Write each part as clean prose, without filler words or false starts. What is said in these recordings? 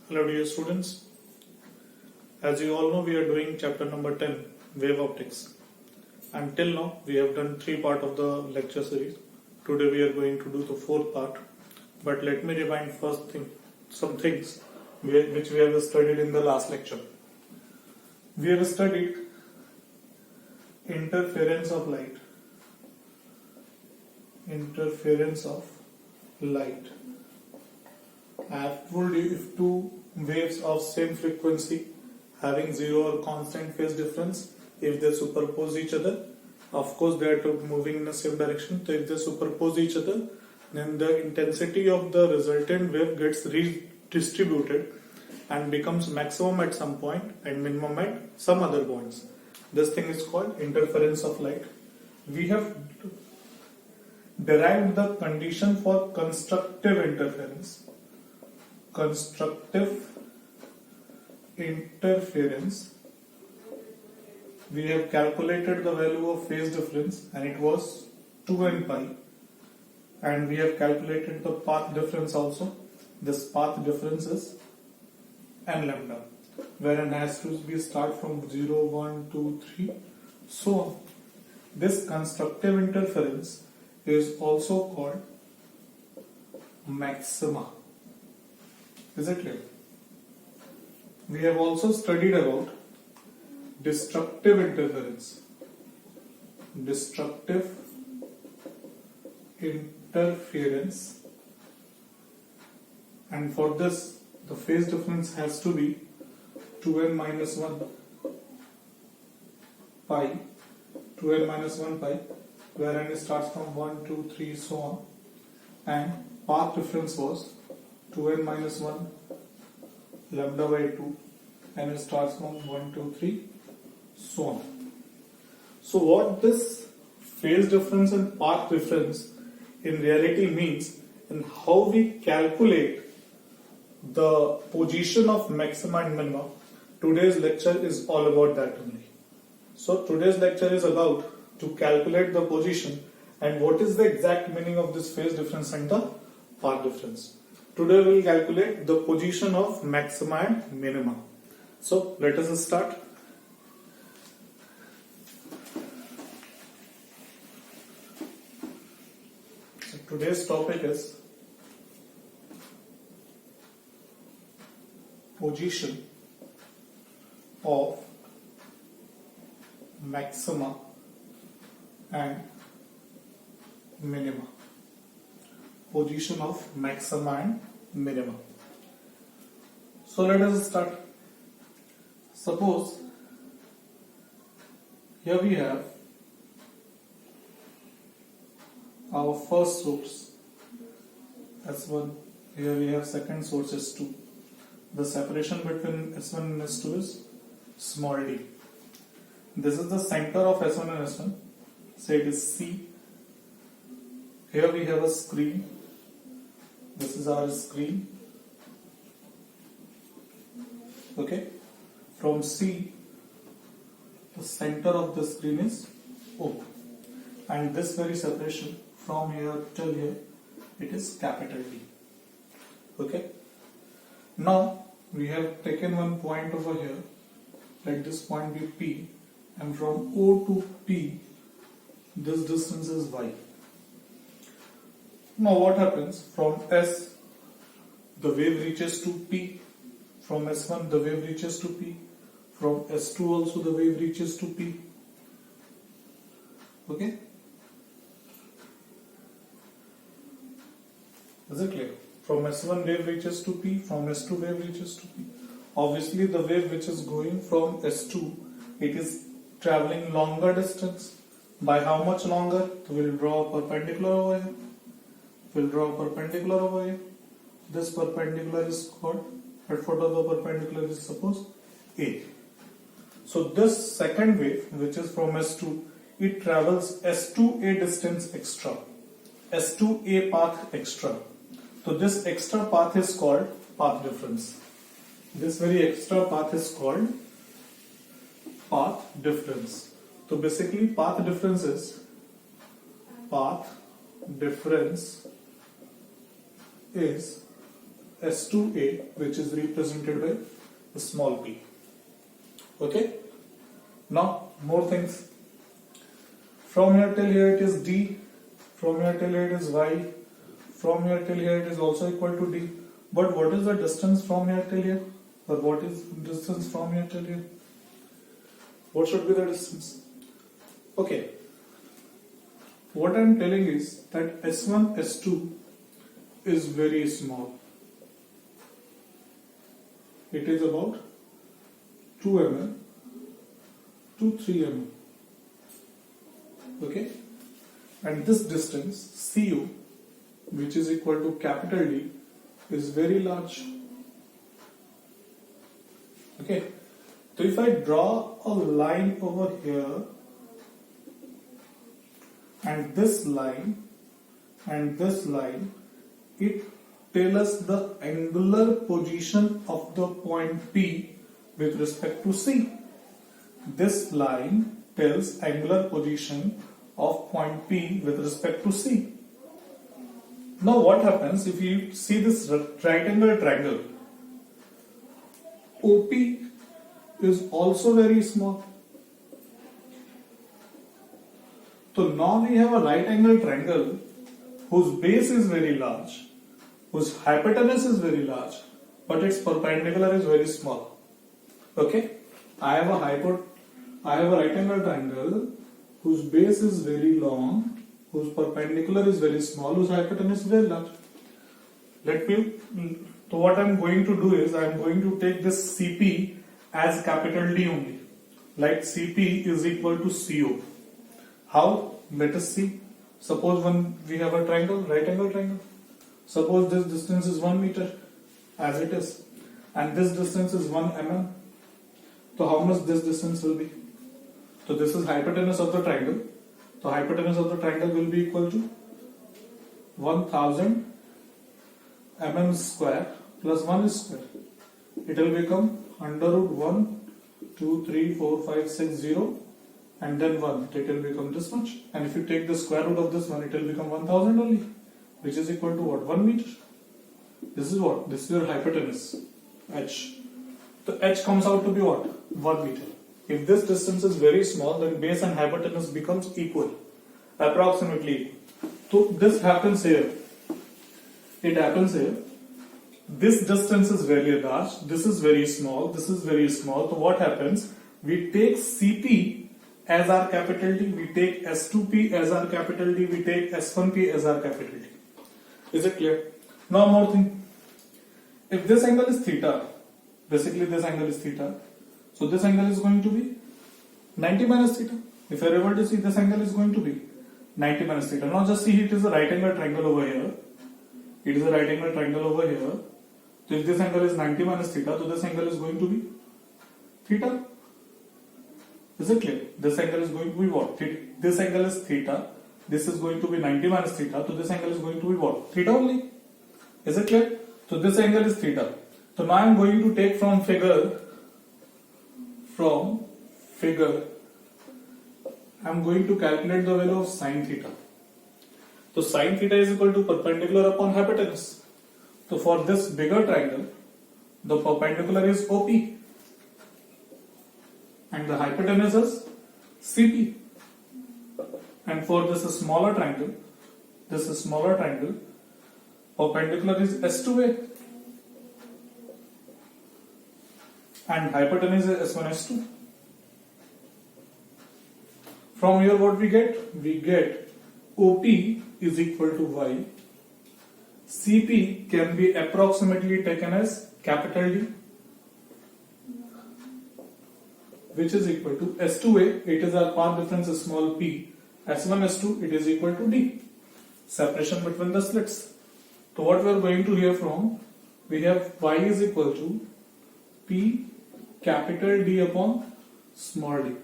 Hello dear students, as you all know we are doing chapter number 10 wave optics. Until now we have done 3 parts of the lecture series. Today we are going to do the 4th part, but let me remind some things which we have studied in the last lecture. We have studied interference of light. I have told you if two waves of same frequency having zero or constant phase difference, if they superpose each other, of course they are moving in the same direction. So if they superpose each other, then the intensity of the resultant wave gets redistributed and becomes maximum at some point and minimum at some other points. This thing is called interference of light. We have derived the condition for constructive interference. We have calculated the value of phase difference and it was 2n pi, and we have calculated the path difference also. This path difference is n lambda, where n has to be start from 0, 1, 2, 3, so on. This constructive interference is also called maxima. Is it clear? We have also studied about destructive interference. And for this the phase difference has to be 2n minus 1 pi, where n starts from 1, 2, 3, so on, and path difference was 2n minus 1 lambda by 2, and it starts from 1, 2, 3, so on. So what this phase difference and path difference in reality means, and how we calculate the position of maxima and minima, today's lecture is all about that only. So today's lecture is about to calculate the position and what is the exact meaning of this phase difference and the path difference. Today we will calculate the position of maxima and minima. So let us start. So today's topic is position of maxima and minima. Position of maxima and minima. So let us start. Suppose here we have our first source S1, here we have second source S2. The separation between S1 and S2 is small d. This is the center of S1 and S1. Say it is C. Here we have a screen. This is our screen. Okay. From C, the center of the screen is O. And this very separation from here till here, it is capital D. Okay. Now we have taken one point over here. Let this point be P. And from O to P, this distance is Y. Now what happens? From S, the wave reaches to P. From S1, the wave reaches to P. From S2 also the wave reaches to P. Okay? Is it clear? From S1 wave reaches to P. From S2 wave reaches to P. Obviously the wave which is going from S2, it is traveling longer distance. By how much longer? So we'll draw a perpendicular over here. This perpendicular is called, at foot of the perpendicular is suppose A. So this second wave, which is from S2, it travels S2A distance extra, S2A path extra. So this extra path is called path difference. This very extra path is called path difference. So basically path difference is S2A, which is represented by a small p. Okay. Now more things. From here till here it is D. From here till here it is Y. From here till here it is also equal to D. But what is the distance from here till here? Or what is distance from here till here? What should be the distance? Okay. What I am telling is that S1, S2 is very small. It is about 2 mm to 3 mm. Okay. And this distance CU, which is equal to capital D, is very large. Okay. So if I draw a line over here, and this line, it tells us the angular position of the point P with respect to C. This line tells angular position of point P with respect to C. Now what happens if you see this right angle triangle? OP is also very small. So now we have a right angle triangle whose base is very large, whose hypotenuse is very large, but its perpendicular is very small. Okay, I have a right angle triangle whose base is very long, whose perpendicular is very small, whose hypotenuse is very large. So what I am going to do is I am going to take this CP as capital D only. Like CP is equal to CO. How? Let us see. Suppose when we have a triangle, right angle triangle. Suppose this distance is 1 meter as it is, and this distance is 1 mm. So how much this distance will be? So this is hypotenuse of the triangle. So hypotenuse of the triangle will be equal to 1000 mm square plus 1 square. It will become under root 1, 2, 3, 4, 5, 6, 0 and then 1. It will become this much. And if you take the square root of this one, it will become 1000 only, which is equal to what? 1 meter. This is what? This is your hypotenuse, h. So h comes out to be what? 1 meter. If this distance is very small, then base and hypotenuse becomes equal, approximately equal. So this happens here. It happens here. This distance is very large, this is very small, this is very small. So what happens? We take CP as our capital D, we take S2P as our capital D, we take S1P as our capital D. Is it clear? Now more thing. If this angle is theta, basically this angle is theta, so this angle is going to be 90 minus theta. If you are able to see, this angle is going to be 90 minus theta. Now just see, it is a right angle triangle over here. It is a right angle triangle over here. So if this angle is 90 minus theta, so this angle is going to be theta. Is it clear? This angle is going to be what? Theta. This angle is theta. This is going to be 90 minus theta. So this angle is going to be what? Theta only. Is it clear? So this angle is theta. So now I am going to take from figure, I am going to calculate the value of sine theta. So sine theta is equal to perpendicular upon hypotenuse. So for this bigger triangle, the perpendicular is OP and the hypotenuse is CP. And for this smaller triangle, perpendicular is S2A and hypotenuse is S1, S2. From here what we get? We get OP is equal to Y. CP can be approximately taken as capital D, which is equal to S2A, it is our path difference is small p, S1, S2, it is equal to D, separation between the slits. So what we are going to hear from, we have Y is equal to P capital D upon small d.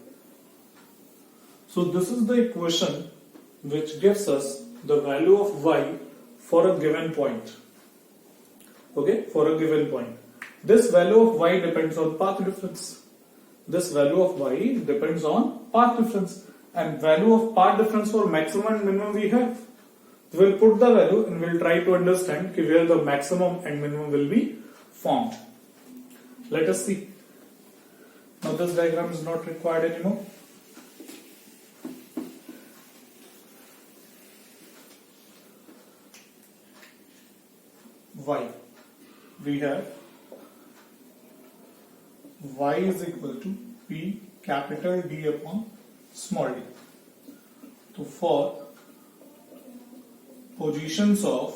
So this is the equation which gives us the value of Y for a given point. Okay, for a given point. This value of Y depends on path difference. This value of Y depends on path difference. And value of path difference for maximum and minimum we have. We'll put the value and we'll try to understand where the maximum and minimum will be formed. Let us see. Now this diagram is not required anymore. Y. We have y is equal to P capital D upon small d. So for positions of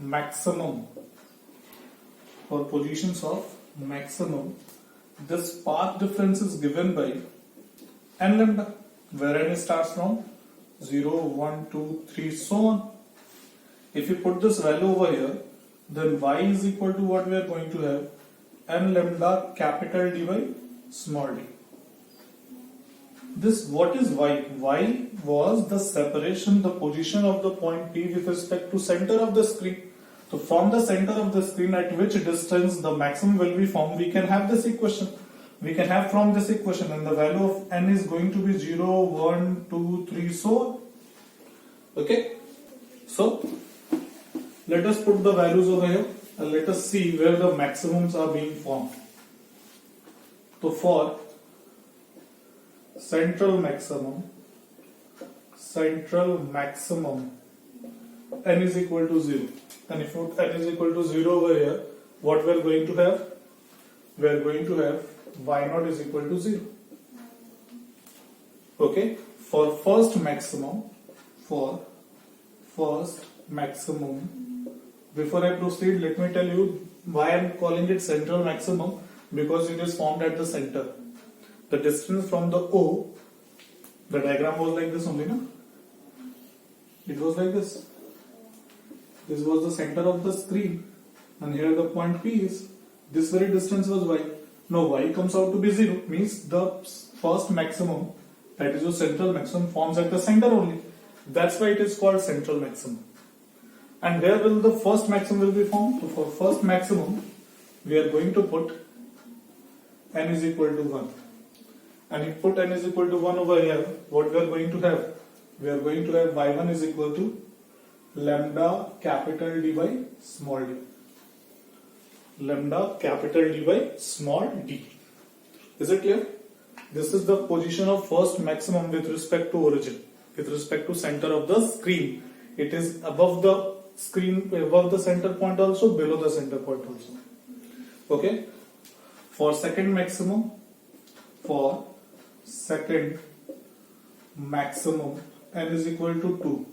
maximum, this path difference is given by n lambda, where n starts from 0, 1, 2, 3, so on. If you put this value over here, then y is equal to what we are going to have, n lambda capital D by small d. This, what is y? Y was the separation, the position of the point P with respect to center of the screen. So from the center of the screen, at which distance the maximum will be formed, we can have this equation. We can have from this equation, and the value of n is going to be 0, 1, 2, 3, so on. Okay? So let us put the values over here and let us see where the maximums are being formed. So for central maximum, n is equal to 0. And if n is equal to 0 over here, what we are going to have? We are going to have y0 is equal to 0. Okay? For first maximum, before I proceed, let me tell you why I am calling it central maximum, because it is formed at the center. The distance from the O, the diagram was like this only, no? It was like this. This was the center of the screen, and here the point P is. This very distance was y. Now y comes out to be 0, means the first maximum, that is the central maximum, forms at the center only. That's why it is called central maximum. And where will the first maximum will be formed? So for first maximum, we are going to put n is equal to 1. And if put n is equal to 1 over here, what we are going to have? We are going to have y1 is equal to lambda capital D by small d. Lambda capital D by small d. Is it clear? This is the position of first maximum with respect to origin, with respect to center of the screen. It is above the screen, above the center point also, below the center point also. Okay? For second maximum, n is equal to 2.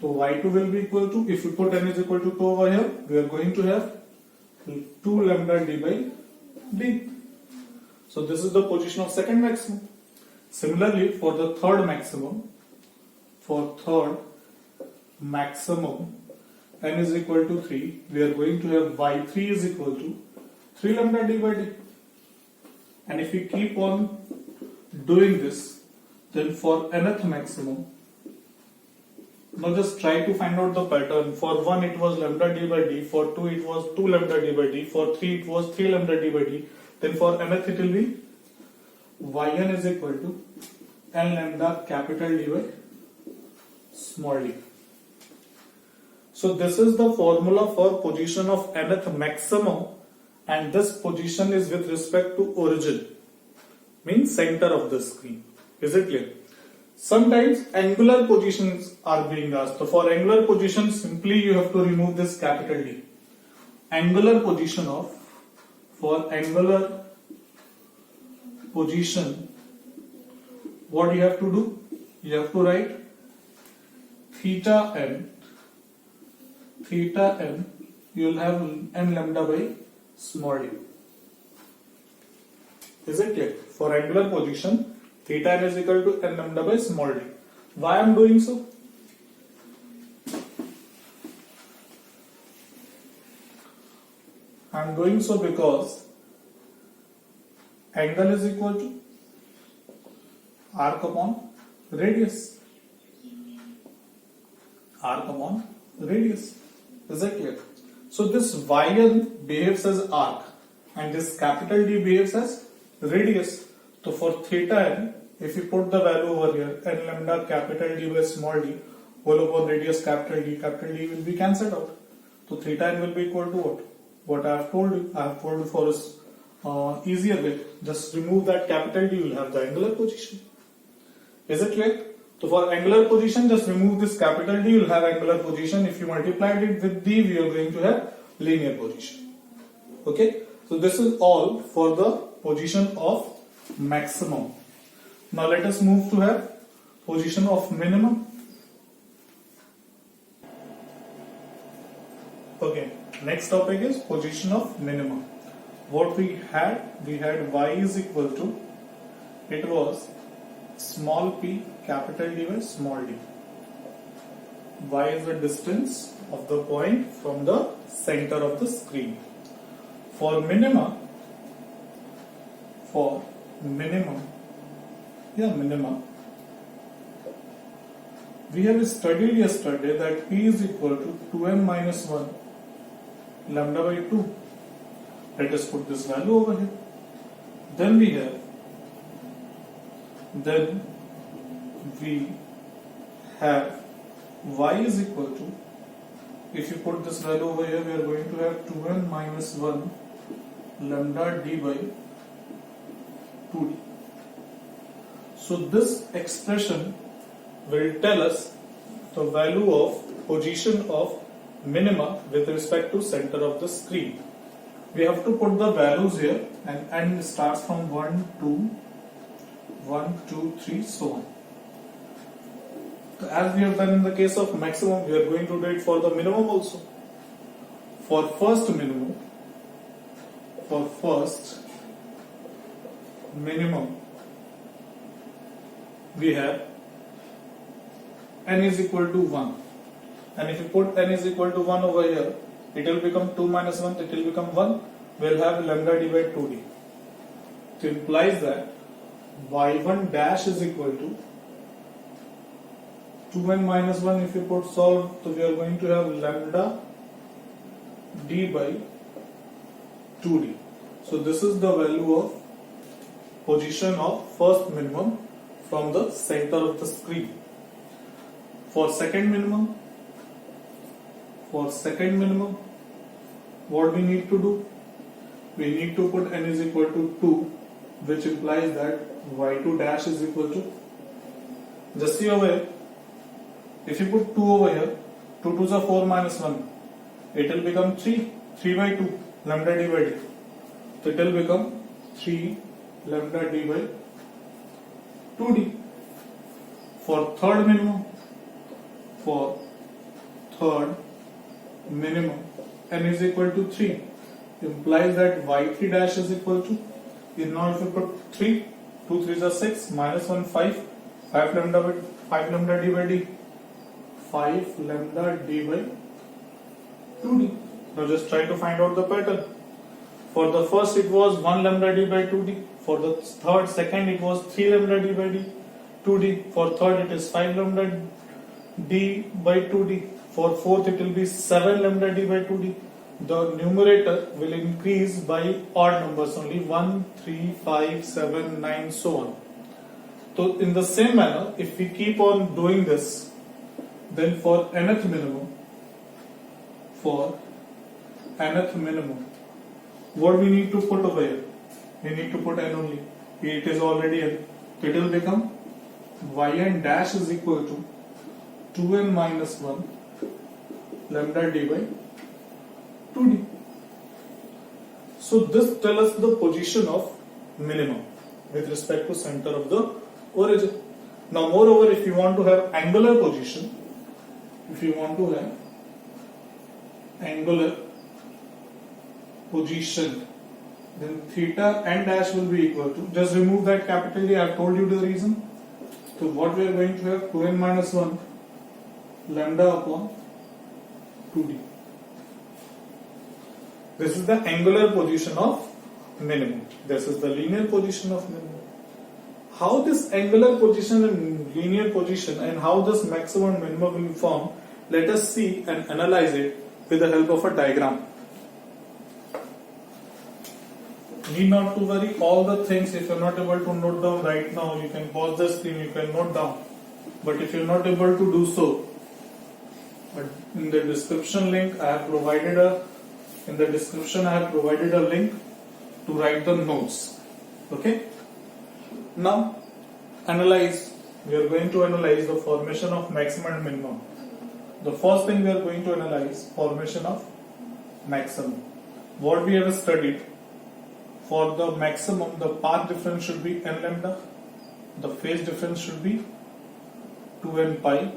So y2 will be equal to, if we put n is equal to 2 over here, we are going to have 2 lambda d by d. So this is the position of second maximum. Similarly, for the third maximum, n is equal to 3, we are going to have y3 is equal to 3 lambda d by d. And if we keep on doing this, then for nth maximum, now just try to find out the pattern. For 1 it was lambda d by d, for 2 it was 2 lambda d by d, for 3 it was 3 lambda d by d, then for nth it will be yn is equal to n lambda capital D by small d. So this is the formula for position of nth maximum, and this position is with respect to origin, means center of the screen. Is it clear? Sometimes angular positions are being asked. So for angular position, simply you have to remove this capital D. Angular position of, for angular position, what you have to do? You have to write theta n, you will have n lambda by small d. Is it clear? For angular position, theta n is equal to n lambda by small d. Why I am doing so? I am doing so because angle is equal to arc upon radius. Arc upon radius. Is that clear? So this yn behaves as arc and this capital D behaves as radius. So for theta n, if you put the value over here, n lambda capital D by small d, whole upon radius capital D will be cancelled out. So theta n will be equal to what? What I have told you. I have told you for a easier way. Just remove that capital D, you will have the angular position. Is it clear? So for angular position, just remove this capital D, you will have angular position. If you multiplied it with D, we are going to have linear position. Okay? So this is all for the position of maximum. Now let us move to have position of minimum. Okay, next topic is position of minimum. What we had y is equal to, it was small p capital D by small d. Y is the distance of the point from the center of the screen. For minima, we have studied yesterday that p is equal to 2n minus 1 lambda by 2. Let us put this value over here. Then we have y is equal to, if you put this value over here, we are going to have 2n minus 1 lambda d by 2d. So this expression will tell us the value of position of minima with respect to center of the screen. We have to put the values here, and n starts from 1, 2, 3, so on. So as we have done in the case of maximum, we are going to do it for the minimum also. For first minimum, we have n is equal to 1. And if you put n is equal to 1 over here, it will become 2 minus 1, it will become 1. We will have lambda d by 2d. It implies that y1 dash is equal to 2n minus 1. If you put solve, so we are going to have lambda d by 2d. So this is the value of position of first minimum from the center of the screen. For second minimum, what we need to do? We need to put n is equal to 2, which implies that y2 dash is equal to, just see over here, if you put 2 over here, 2 2s are 4 minus 1, it will become 3 by 2 lambda d by d. So it will become 3 lambda d by 2d. For third minimum, n is equal to 3, implies that y3 dash is equal to, now if you put 3, 2 3s are 6, minus 1 5, 5 lambda d by d, 5 lambda d by 2d. Now just try to find out the pattern. For the first it was 1 lambda d by 2d. For the second it was 3 lambda d by 2d. For third it is 5 lambda d by 2d. For fourth it will be 7 lambda d by 2d. The numerator will increase by odd numbers only, 1, 3, 5, 7, 9, so on. So in the same manner, if we keep on doing this, then for nth minimum, what we need to put over here? We need to put n only. It is already n. It will become yn dash is equal to 2n minus 1 lambda d by 2d. So this tells us the position of minimum with respect to center of the origin. Now moreover, if you want to have angular position, then theta n dash will be equal to, just remove that capital D, I have told you the reason. So what we are going to have, 2n minus 1 lambda upon 2d. This is the angular position of minimum. This is the linear position of minimum. How this angular position and linear position and how this maximum and minimum will be formed, let us see and analyze it with the help of a diagram. Need not to worry all the things. If you are not able to note down right now, you can pause the screen, you can note down. But if you are not able to do so, But in the description link I have provided a link to write the notes. Okay. Now we are going to analyze the formation of maximum and minimum. The first thing we are going to analyze formation of maximum. What we have studied, for the maximum the path difference should be n lambda, the phase difference should be 2n pi,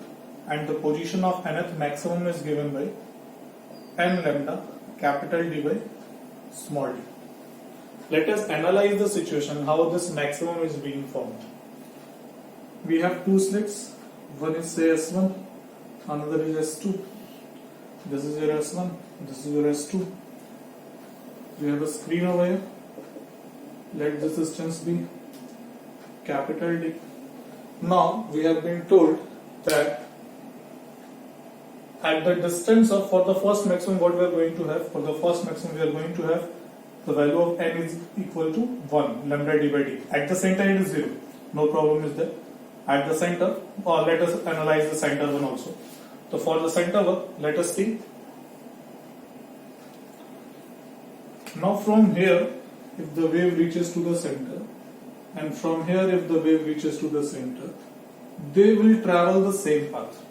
and the position of nth maximum is given by n lambda capital D by small d. Let us analyze the situation how this maximum is being formed. We have two slits, one is say S1, another is S2. This is your S1, this is your S2. We have a screen over here. Let this distance be capital D. Now we have been told that at the distance of, for the first maximum, what we are going to have, for the first maximum we are going to have the value of n is equal to 1 lambda d by d. At the center it is 0, no problem is there. At the center, or let us analyze the center one also. So for the center one, let us see. Now from here, if the wave reaches to the center, and from here if the wave reaches to the center, they will travel the same path,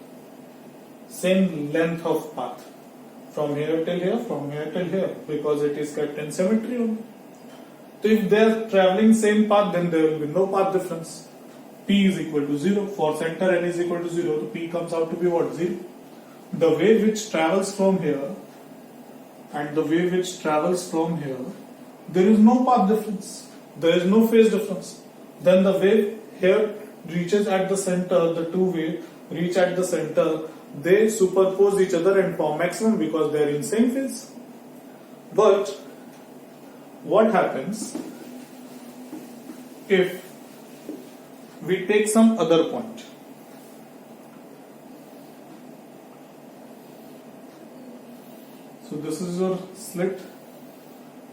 same length of path, from here till here, from here till here, because it is kept in symmetry only. So if they are traveling same path, then there will be no path difference. P is equal to 0. For center n is equal to 0, so P comes out to be what? 0. The wave which travels from here and the wave which travels from here, there is no path difference. There is no phase difference. Then the wave here reaches at the center, the two waves reach at the center, they superpose each other and form maximum because they are in same phase. But what happens if we take some other point? So this is your slit,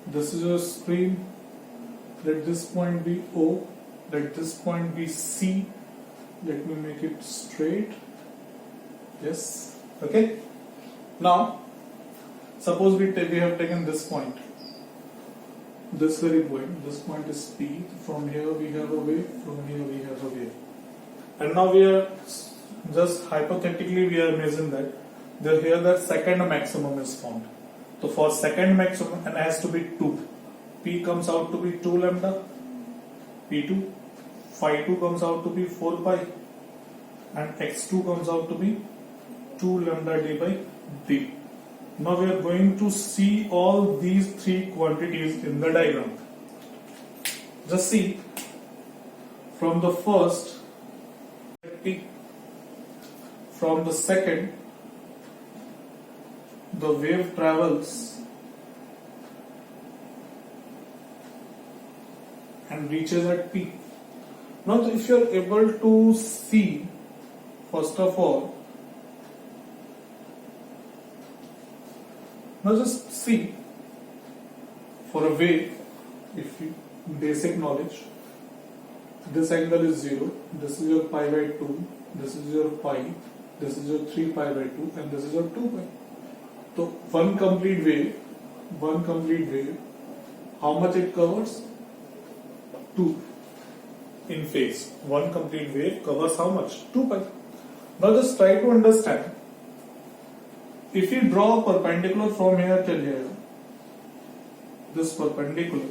this is your screen. Let this point be O, let this point be C. Let me make it straight. Yes, okay. Now suppose we have taken this point, this very point. This point is P. From here we have a wave, from here we have a wave, and now we are just hypothetically we are imagining that here the second maximum is formed. So for second maximum n has to be 2. P comes out to be 2 lambda P2, phi 2 comes out to be 4 pi, and x2 comes out to be 2 lambda d by d. Now we are going to see all these three quantities in the diagram. Just see, from the first P, from the second the wave travels and reaches at P. Now if you are able to see, first of all, now just see, for a wave, if you basic knowledge, this angle is 0, this is your pi by 2, this is your pi, this is your 3 pi by 2, and this is your 2 pi. So one complete wave, how much it covers? 2 in phase. One complete wave covers how much? 2 pi. Now just try to understand. If you draw a perpendicular from here till here, this perpendicular,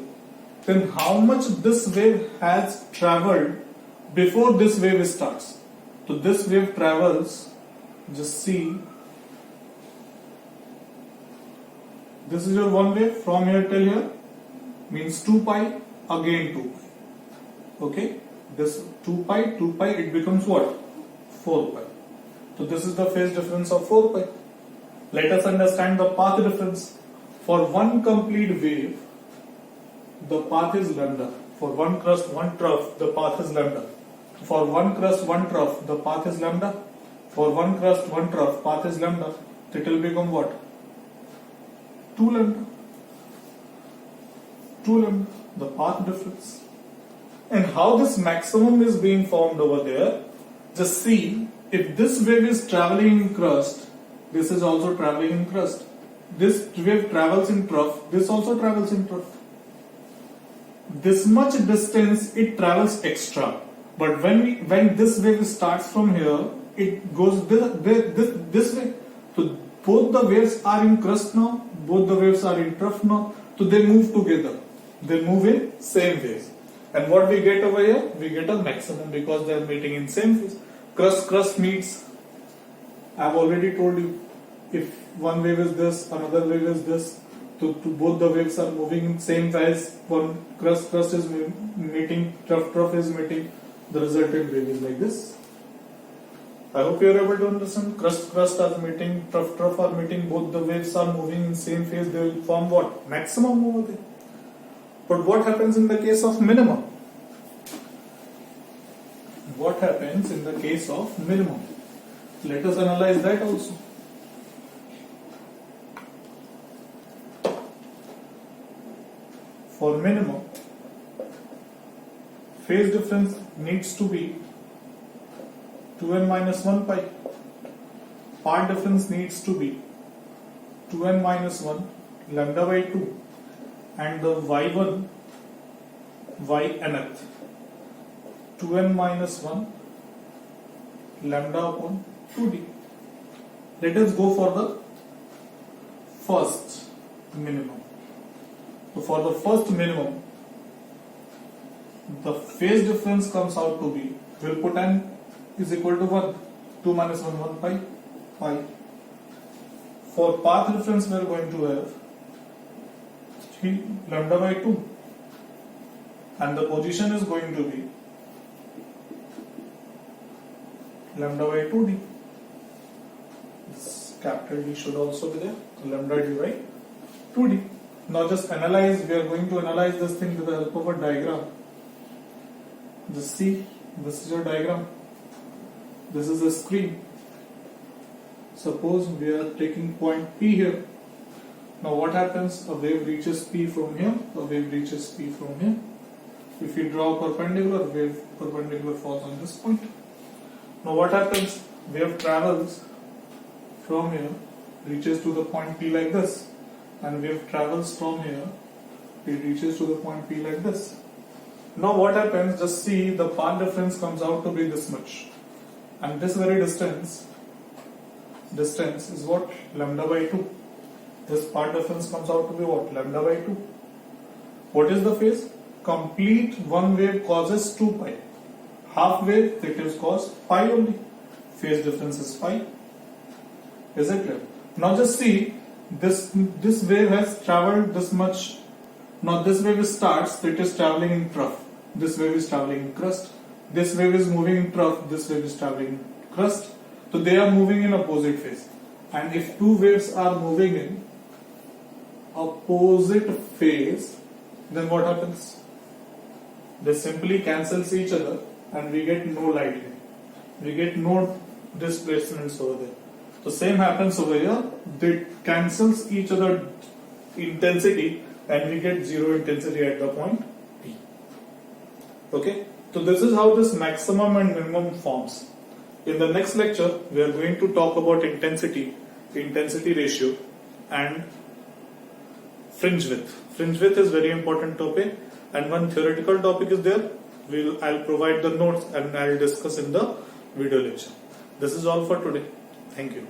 then how much this wave has travelled before this wave starts? So this wave travels, just see, this is your one wave from here till here, means 2 pi, again 2 pi. Okay, this 2 pi, it becomes what? 4 pi. So this is the phase difference of 4 pi. Let us understand the path difference. For one complete wave, the path is lambda. For one crust, one trough, the path is lambda. For one crust, one trough, the path is lambda. For one crust, one trough, path is lambda. It will become what? 2 lambda. 2 lambda, the path difference. And how this maximum is being formed over there, just see, if this wave is traveling in crust this is also traveling in crust. This wave travels in trough, this also travels in trough. This much distance it travels extra. But when this wave starts from here, it goes this way. So both the waves are in crust now, both the waves are in trough now. So they move together. They move in same phase. And what we get over here? We get a maximum because they are meeting in same phase. Crust meets. I have already told you, if one wave is this, another wave is this, to both the waves are moving in same phase. One crust is meeting, trough is meeting. The resultant wave is like this. I hope you are able to understand. Crust are meeting, trough are meeting. Both the waves are moving in same phase. They will form what? Maximum over there. But what happens in the case of minimum? What happens in the case of minimum? Let us analyze that also. For minimum, phase difference needs to be 2n minus 1 pi. Part difference needs to be 2n minus 1 lambda by 2. And the y1, ynth 2n minus 1 lambda upon 2d. Let us go for the first minimum. So for the first minimum, the phase difference comes out to be, we'll put n is equal to 1, 2 minus 1 pi. For path difference we are going to have 3 lambda by 2, and the position is going to be lambda by 2d. This capital D should also be there, so lambda d by 2d. Now just analyze, we are going to analyze this thing with the help of a diagram. Just see, this is your diagram. This is the screen. Suppose we are taking point P here. Now what happens? A wave reaches P from here, a wave reaches P from here. If you draw a perpendicular, wave perpendicular falls on this point. Now what happens? Wave travels from here, reaches to the point P like this, and wave travels from here, it reaches to the point P like this. Now what happens? Just see, the path difference comes out to be this much, and this very distance is what? Lambda by 2. This path difference comes out to be what? Lambda by 2. What is the phase? Complete one wave causes 2 pi. Half wave, it is cause pi only. Phase difference is pi. Is it clear? Now just see, this wave has traveled this much. Now this wave starts, it is traveling in trough. This wave is traveling in crust. This wave is moving in trough. This wave is traveling in crust. So they are moving in opposite phase. And if two waves are moving in opposite phase, then what happens? They simply cancels each other and we get no light here. We get no displacements over there. So same happens over here. They cancels each other intensity and we get zero intensity at the point P. Okay. So this is how this maximum and minimum forms. In the next lecture, we are going to talk about intensity ratio, and fringe width. Fringe width is very important topic, and one theoretical topic is there. I'll provide the notes and I'll discuss in the video lecture. This is all for today. Thank you.